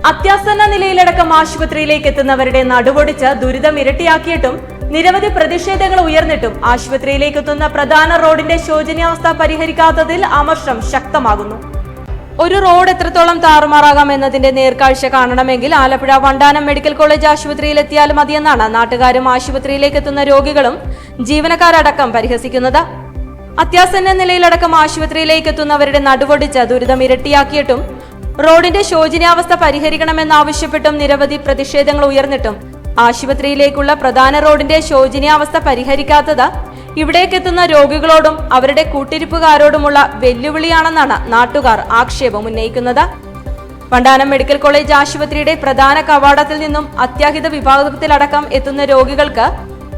അത്യാസന്ന നിലയിലടക്കം ആശുപത്രിയിലേക്ക് എത്തുന്നവരുടെ നടുവൊടിച്ച് ദുരിതം ഇരട്ടിയാക്കിയിട്ടും നിരവധി പ്രതിഷേധങ്ങൾ ഉയർന്നിട്ടും ആശുപത്രിയിലേക്ക് എത്തുന്ന പ്രധാന റോഡിന്റെ ശോചനീയാവസ്ഥ പരിഹരിക്കാത്തതിൽ അമർഷം ശക്തമാകുന്നു. ഒരു റോഡ് എത്രത്തോളം താറുമാറാകാം എന്നതിന്റെ നേർക്കാഴ്ച കാണണമെങ്കിൽ ആലപ്പുഴ വണ്ടാനം മെഡിക്കൽ കോളേജ് ആശുപത്രിയിൽ എത്തിയാൽ മതിയെന്നാണ് നാട്ടുകാരും ആശുപത്രിയിലേക്ക് എത്തുന്ന രോഗികളും ജീവനക്കാരടക്കം പരിഹസിക്കുന്നത്. അത്യാസന്ന നിലയിലടക്കം ആശുപത്രിയിലേക്ക് എത്തുന്നവരുടെ നടുവൊടിച്ച് ദുരിതം ഇരട്ടിയാക്കിയിട്ടും റോഡിന്റെ ശോചനീയാവസ്ഥ പരിഹരിക്കണമെന്നാവശ്യപ്പെട്ടും നിരവധി പ്രതിഷേധങ്ങൾ ഉയർന്നിട്ടും ആശുപത്രിയിലേക്കുള്ള പ്രധാന റോഡിന്റെ ശോചനീയാവസ്ഥ പരിഹരിക്കാത്തത് ഇവിടേക്കെത്തുന്ന രോഗികളോടും അവരുടെ കൂട്ടിരിപ്പുകാരോടുമുള്ള വെല്ലുവിളിയാണെന്നാണ് നാട്ടുകാർ ആക്ഷേപം ഉന്നയിക്കുന്നത്. വണ്ടാനം മെഡിക്കൽ കോളേജ് ആശുപത്രിയുടെ പ്രധാന കവാടത്തിൽ നിന്നും അത്യാഹിത വിഭാഗത്തിലടക്കം എത്തുന്ന രോഗികൾക്ക്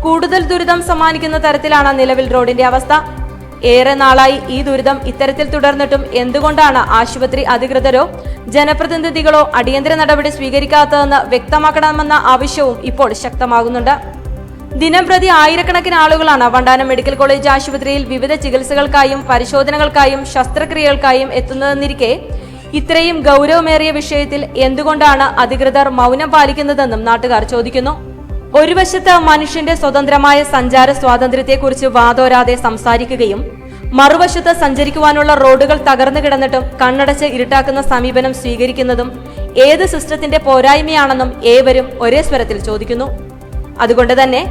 കൂടുതൽ ദുരിതം സമ്മാനിക്കുന്ന തരത്തിലാണ് നിലവിൽ റോഡിന്റെ അവസ്ഥ. ഏറെ നാളായി ഈ ദുരിതം ഇത്തരത്തിൽ തുടർന്നിട്ടും എന്തുകൊണ്ടാണ് ആശുപത്രി അധികൃതരോ ജനപ്രതിനിധികളോ അടിയന്തര നടപടി സ്വീകരിക്കാത്തതെന്ന് വ്യക്തമാക്കണമെന്ന ആവശ്യവും ഇപ്പോൾ ശക്തമാകുന്നുണ്ട്. ദിനംപ്രതി ആയിരക്കണക്കിന് ആളുകളാണ് വണ്ടാനം മെഡിക്കൽ കോളേജ് ആശുപത്രിയിൽ വിവിധ ചികിത്സകൾക്കായും പരിശോധനകൾക്കായും ശസ്ത്രക്രിയകൾക്കായും എത്തുന്നതെന്നിരിക്കെ ഇത്രയും ഗൗരവമേറിയ വിഷയത്തിൽ എന്തുകൊണ്ടാണ് അധികൃതർ മൗനം പാലിക്കുന്നതെന്നും നാട്ടുകാർ ചോദിക്കുന്നു. ഒരു വശത്ത് മനുഷ്യന്റെ സ്വതന്ത്രമായ സഞ്ചാര സ്വാതന്ത്ര്യത്തെക്കുറിച്ച് വാതോരാതെ സംസാരിക്കുകയും മറുവശത്ത് സഞ്ചരിക്കുവാനുള്ള റോഡുകൾ തകർന്നു കിടന്നിട്ടും കണ്ണടച്ച് ഇരുട്ടാക്കുന്ന സമീപനം സ്വീകരിക്കുന്നതും ഏത് സിസ്റ്റത്തിന്റെ പോരായ്മയാണെന്നും ഏവരും ഒരേ സ്വരത്തിൽ ചോദിക്കുന്നു. അതുകൊണ്ട് തന്നെ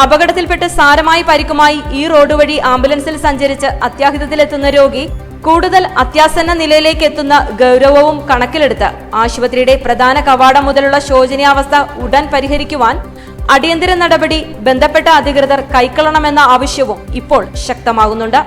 അപകടത്തിൽപ്പെട്ട് സാരമായി പരിക്കുമായി ഈ റോഡ് വഴി ആംബുലൻസിൽ സഞ്ചരിച്ച് അത്യാഹിതത്തിലെത്തുന്ന രോഗി കൂടുതൽ അത്യാസന്ന നിലയിലേക്ക് എത്തുന്ന ഗൗരവവും കണക്കിലെടുത്ത് ആശുപത്രിയുടെ പ്രധാന കവാടം മുതലുള്ള ശോചനീയാവസ്ഥ ഉടൻ പരിഹരിക്കുവാൻ അടിയന്തര നടപടി ബന്ധപ്പെട്ട അധികൃതർ കൈക്കൊള്ളണമെന്ന ആവശ്യവും ഇപ്പോൾ ശക്തമാകുന്നുണ്ട്.